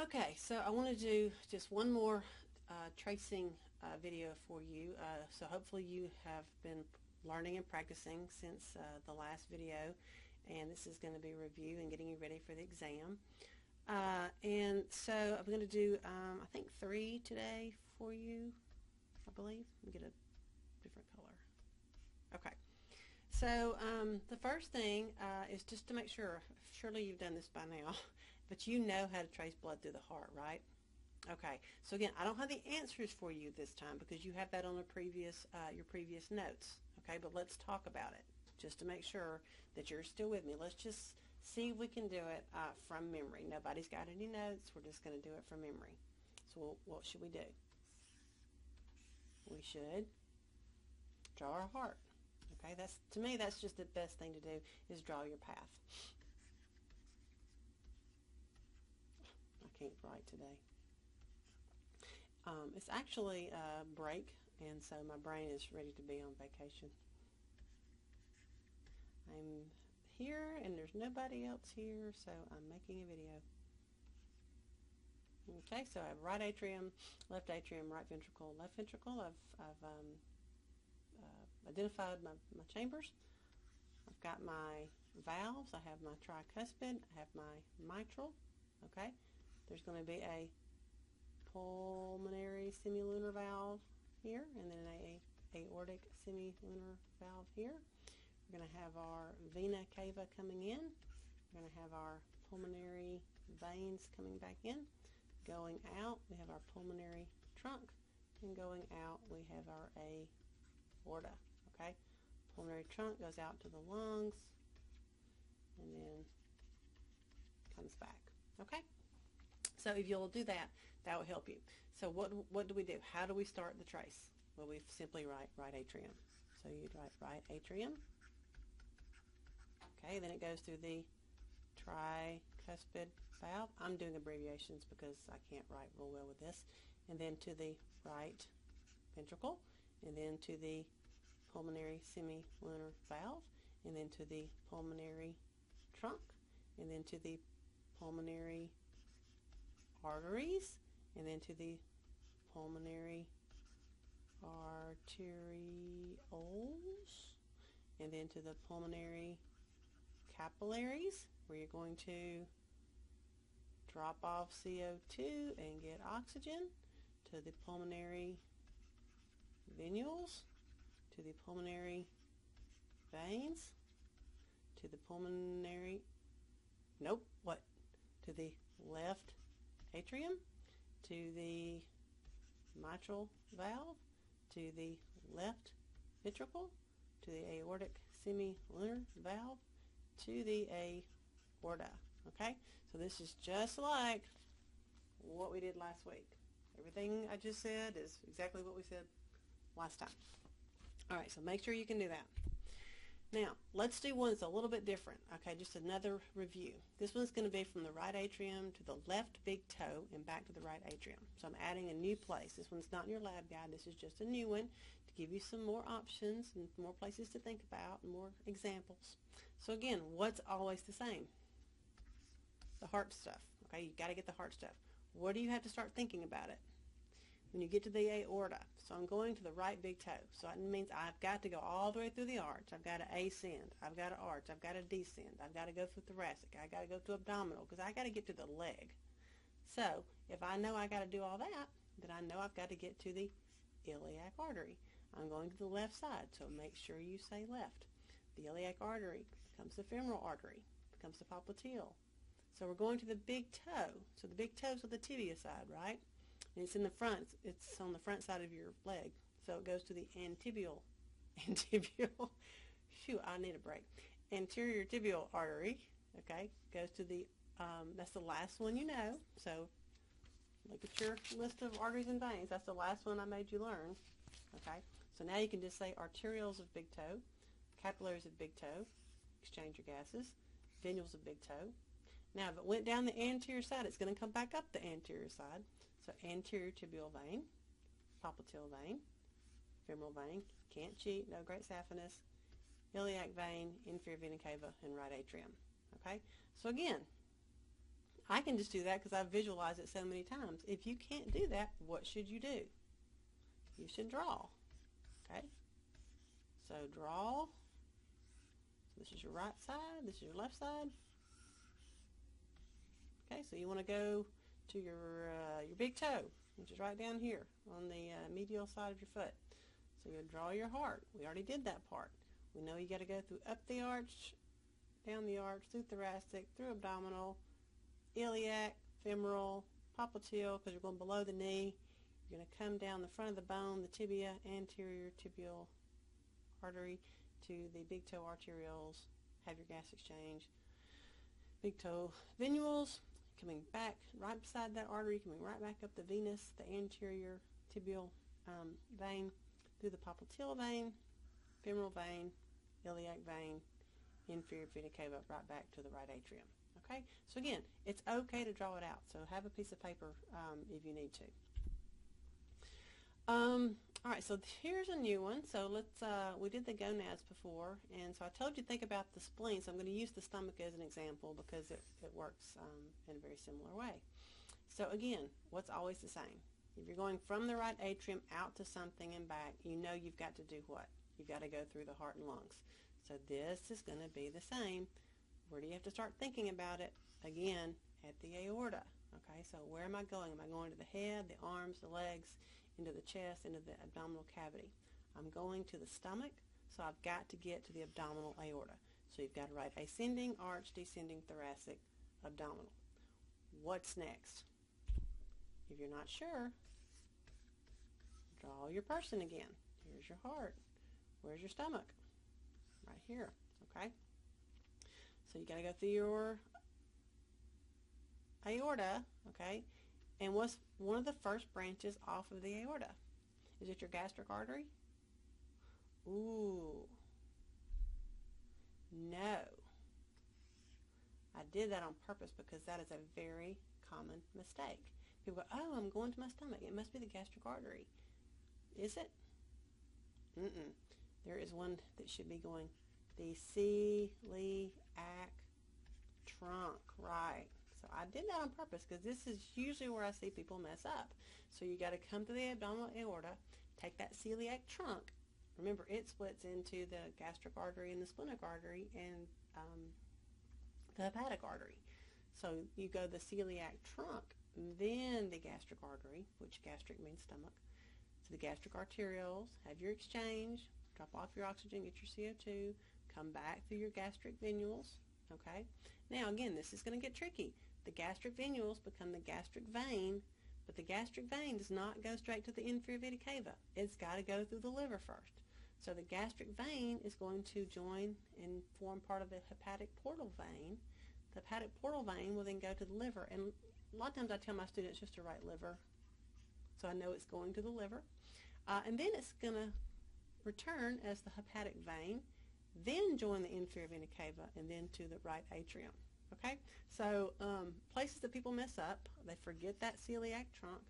Okay, so I want to do just one more tracing video for you. So hopefully you have been learning and practicing since the last video, and this is going to be a review and getting you ready for the exam. And so I'm going to do, I think, 3 today for you, I believe. Let me get a different color. Okay. So the first thing is just to make sure, surely you've done this by now, but you know how to trace blood through the heart, right? Okay, so again, I don't have the answers for you this time because you have that on your previous notes. Okay, but let's talk about it just to make sure that you're still with me. Let's just see if we can do it from memory. Nobody's got any notes. We're just going to do it from memory. So what should we do? We should draw our heart. Okay, to me, that's just the best thing to do is draw your path. I can't write today. It's actually a break, and so my brain is ready to be on vacation. I'm here, and there's nobody else here, so I'm making a video. Okay, so I have right atrium, left ventricle, left ventricle. I've identified my chambers. I've got my valves. I have my tricuspid. I have my mitral. Okay, there's going to be a pulmonary semilunar valve here, and then a aortic semilunar valve here. We're going to have our vena cava coming in. We're going to have our pulmonary veins coming back in. Going out, we have our pulmonary trunk, and going out, we have our aorta. Okay, pulmonary trunk goes out to the lungs, and then comes back. Okay. So if you'll do that, that will help you. So what do we do? How do we start the trace? Well, we simply write right atrium. So you'd write right atrium. Okay, then it goes through the tricuspid valve. I'm doing abbreviations because I can't write real well with this. And then to the right ventricle, and then to the pulmonary semilunar valve, and then to the pulmonary trunk, and then to the pulmonary arteries, and then to the pulmonary arterioles, and then to the pulmonary capillaries, where you're going to drop off CO2 and get oxygen, to the pulmonary venules, to the pulmonary veins, to the pulmonary, to the left atrium, to the mitral valve, to the left ventricle, to the aortic semilunar valve, to the aorta. Okay, so this is just like what we did last week. Everything I just said is exactly what we said last time. All right, so make sure you can do that. Now, let's do one that's a little bit different. Okay, just another review. This one's going to be from the right atrium to the left big toe and back to the right atrium. So I'm adding a new place. This one's not in your lab guide. This is just a new one to give you some more options and more places to think about and more examples. So again, what's always the same? The heart stuff. Okay, you got to get the heart stuff. What do you have to start thinking about it? When you get to the aorta, so I'm going to the right big toe. So that means I've got to go all the way through the arch. I've got to ascend. I've got to arch. I've got to descend. I've got to go through thoracic. I've got to go to abdominal because I got to get to the leg. So if I know I got to do all that, then I know I've got to get to the iliac artery. I'm going to the left side, so make sure you say left. The iliac artery becomes the femoral artery, becomes the popliteal. So we're going to the big toe. So the big toe's on the tibia side, right? And it's in the front. It's on the front side of your leg. So it goes to the antibial. Shoot, I need a break. Anterior tibial artery. Okay, goes to the. That's the last one you know. So look at your list of arteries and veins. That's the last one I made you learn. Okay. So now you can just say arterioles of big toe, capillaries of big toe. Exchange your gases. Venules of big toe. Now, if it went down the anterior side, it's going to come back up the anterior side. So anterior tibial vein, popliteal vein, femoral vein, can't cheat, no great saphenous, iliac vein, inferior vena cava, and right atrium. Okay? So again, I can just do that because I've visualized it so many times. If you can't do that, what should you do? You should draw. Okay? So draw. So this is your right side. This is your left side. Okay, so you want to go to your big toe, which is right down here on the medial side of your foot. So you'll draw your heart. We already did that part. We know you got to go through up the arch, down the arch, through thoracic, through abdominal, iliac, femoral, popliteal, because you're going below the knee. You're going to come down the front of the bone, the tibia, anterior tibial artery, to the big toe arterioles, have your gas exchange, big toe venules, coming back right beside that artery, coming right back up the venous, the anterior tibial vein, through the popliteal vein, femoral vein, iliac vein, inferior vena cava, right back to the right atrium. Okay, so again, it's okay to draw it out. So have a piece of paper if you need to. All right, so here's a new one. So let's, we did the gonads before, and so I told you to think about the spleen, so I'm going to use the stomach as an example because it works in a very similar way. So again, what's always the same? If you're going from the right atrium out to something and back, you know you've got to do what? You've got to go through the heart and lungs. So this is going to be the same. Where do you have to start thinking about it? Again, at the aorta. Okay, so where am I going? Am I going to the head, the arms, the legs, into the chest, into the abdominal cavity? I'm going to the stomach, so I've got to get to the abdominal aorta. So you've got to write ascending arch, descending thoracic, abdominal. What's next? If you're not sure, draw your person again. Here's your heart. Where's your stomach? Right here, okay? So you got to go through your aorta, okay? And what's one of the first branches off of the aorta? Is it your gastric artery? Ooh. No. I did that on purpose because that is a very common mistake. People go, oh, I'm going to my stomach. It must be the gastric artery. Is it? Mm-mm. There is one that should be going the celiac trunk, right? So I did that on purpose because this is usually where I see people mess up. So you got to come to the abdominal aorta, take that celiac trunk. Remember, it splits into the gastric artery and the splenic artery and the hepatic artery. So you go the celiac trunk, then the gastric artery, which gastric means stomach, to the gastric arterioles, have your exchange, drop off your oxygen, get your CO2, come back through your gastric venules, okay? Now, again, this is going to get tricky. The gastric venules become the gastric vein, but the gastric vein does not go straight to the inferior vena cava. It's got to go through the liver first. So the gastric vein is going to join and form part of the hepatic portal vein. The hepatic portal vein will then go to the liver, and a lot of times I tell my students just to write liver, so I know it's going to the liver. And then it's going to return as the hepatic vein, then join the inferior vena cava, and then to the right atrium. Okay, so places that people mess up, they forget that celiac trunk,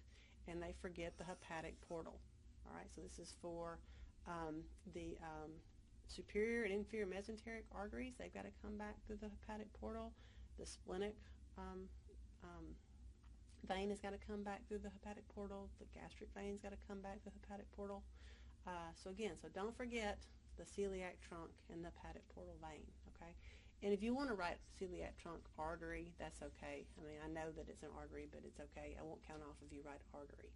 and they forget the hepatic portal. All right, so this is for the superior and inferior mesenteric arteries. They've got to come back through the hepatic portal. The splenic vein has got to come back through the hepatic portal. The gastric vein's got to come back through the hepatic portal. So again, so don't forget the celiac trunk and the hepatic portal vein, okay? And if you want to write celiac trunk artery, that's okay. I mean, I know that it's an artery, but it's okay. I won't count off if you write artery.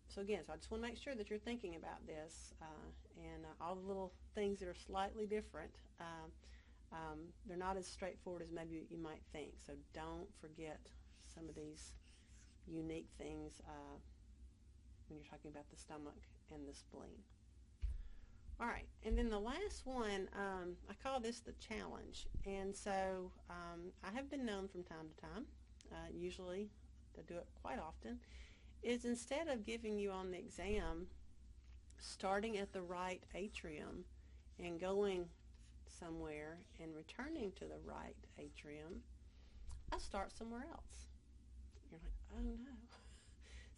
So again, so I just want to make sure that you're thinking about this and all the little things that are slightly different. They're not as straightforward as maybe you might think. So don't forget some of these unique things when you're talking about the stomach and the spleen. All right, and then the last one, I call this the challenge. And so I have been known from time to time, usually to do it quite often, is instead of giving you on the exam, starting at the right atrium and going somewhere and returning to the right atrium, I start somewhere else. You're like, oh no.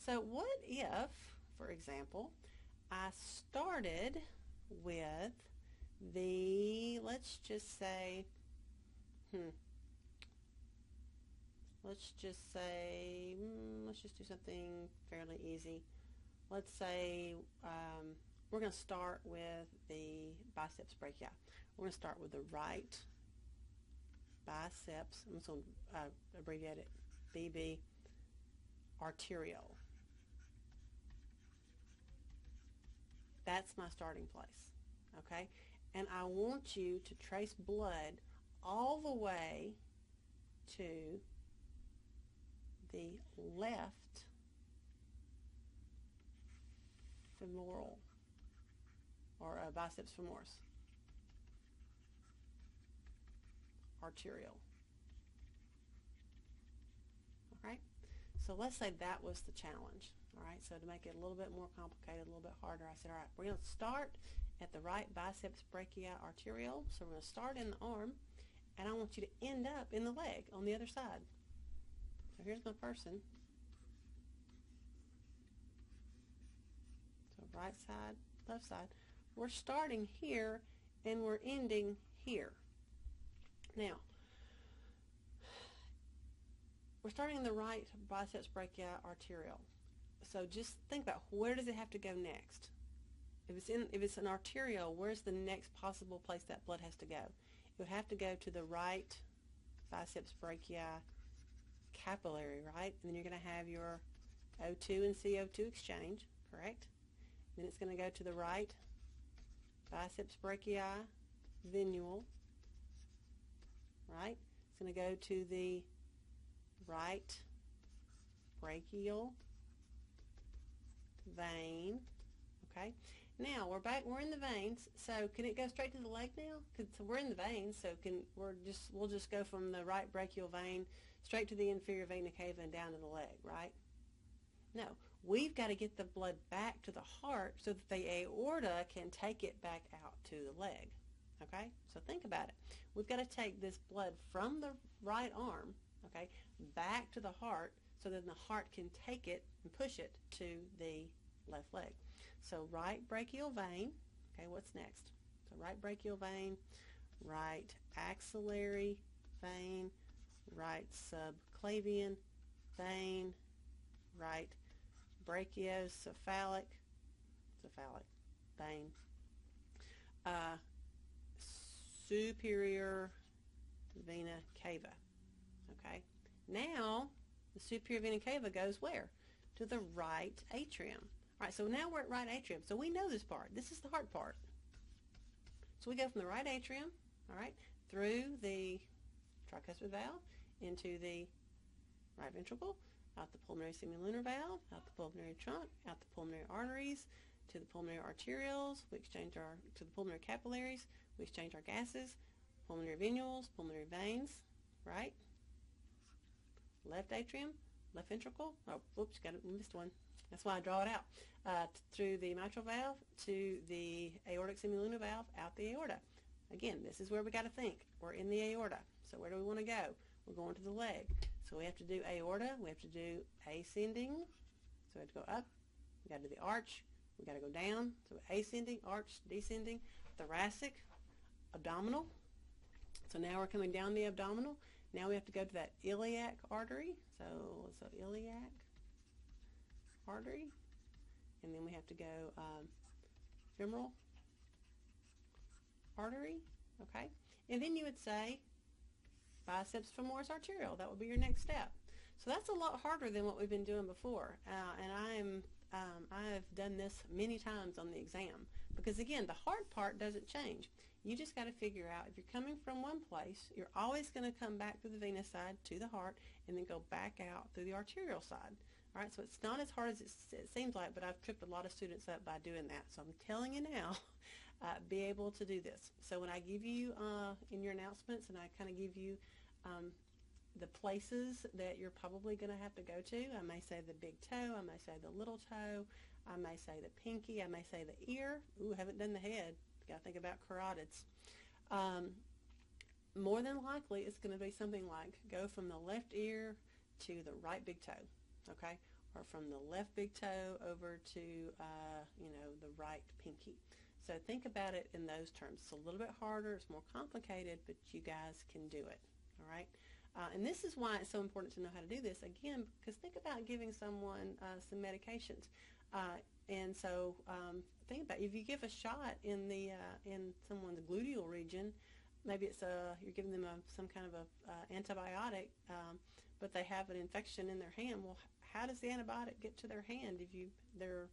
So what if, for example, I started with the, let's just say let's just say, let's just do something fairly easy. Let's say we're going to start with the biceps brachii. We're going to start with the right biceps. I'm just going to abbreviate it, BB, arteriole. That's my starting place, okay? And I want you to trace blood all the way to the left femoral, or biceps femoris, arteriole. All right? So let's say that was the challenge. All right, so to make it a little bit more complicated, a little bit harder, I said, all right, we're going to start at the right biceps brachii arteriole. So we're going to start in the arm, and I want you to end up in the leg on the other side. So here's my person. So right side, left side. We're starting here, and we're ending here. Now, we're starting in the right biceps brachii arteriole. So just think about, where does it have to go next? If it's an arteriole, where's the next possible place that blood has to go? It would have to go to the right biceps brachii capillary, right? And then you're going to have your O2 and CO2 exchange, correct? Then it's going to go to the right biceps brachii venule, right? It's going to go to the right brachial vein, okay? Now we're in the veins, so can it go straight to the leg now? So we're in the veins, so we'll just go from the right brachial vein straight to the inferior vena cava and down to the leg, right? No, we've got to get the blood back to the heart so that the aorta can take it back out to the leg, okay? So think about it. We've got to take this blood from the right arm, okay, back to the heart so that the heart can take it and push it to the left leg. So right brachial vein, okay, what's next? So right brachial vein, right axillary vein, right subclavian vein, right brachiocephalic vein, superior vena cava, okay? Now, the superior vena cava goes where? To the right atrium. All right, so now we're at right atrium. So we know this part. This is the hard part. So we go from the right atrium, all right, through the tricuspid valve into the right ventricle, out the pulmonary semilunar valve, out the pulmonary trunk, out the pulmonary arteries, to the pulmonary arterioles. We exchange to the pulmonary capillaries. We exchange our gases, pulmonary venules, pulmonary veins, right? Left atrium, left ventricle. Oh, whoops, missed one. That's why I draw it out. Through the mitral valve to the aortic semilunar valve, out the aorta. Again, this is where we got to think. We're in the aorta. So where do we want to go? We're going to the leg. So we have to do aorta. We have to do ascending. So we have to go up. We got to do the arch. We got to go down. So ascending, arch, descending, thoracic, abdominal. So now we're coming down the abdominal. Now we have to go to that iliac artery. So iliac artery. And then we have to go femoral artery. Okay. And then you would say biceps femoris arteriole. That would be your next step. So that's a lot harder than what we've been doing before. And I've done this many times on the exam. Because again, the hard part doesn't change. You just got to figure out, if you're coming from one place, you're always going to come back through the venous side to the heart and then go back out through the arterial side. All right, so it's not as hard as it seems like, but I've tripped a lot of students up by doing that. So I'm telling you now, be able to do this. So when I give you in your announcements, and I kind of give you the places that you're probably going to have to go to, I may say the big toe, I may say the little toe, I may say the pinky, I may say the ear. Ooh, haven't done the head. Got to think about carotids. More than likely, it's going to be something like go from the left ear to the right big toe, okay? Or from the left big toe over to, the right pinky. So think about it in those terms. It's a little bit harder. It's more complicated, but you guys can do it, all right? And this is why it's so important to know how to do this, again, because think about giving someone some medications. And so think about if you give a shot in someone's gluteal region, maybe it's you're giving them some kind of a antibiotic, but they have an infection in their hand. Well, how does the antibiotic get to their hand their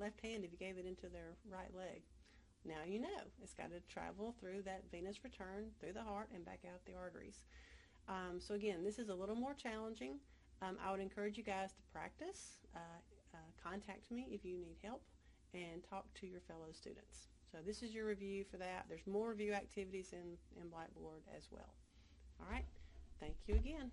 left hand if you gave it into their right leg? Now you know. It's got to travel through that venous return, through the heart, and back out the arteries. So again, this is a little more challenging. I would encourage you guys to practice. Contact me if you need help, and talk to your fellow students. So this is your review for that. There's more review activities in Blackboard as well. All right. Thank you again.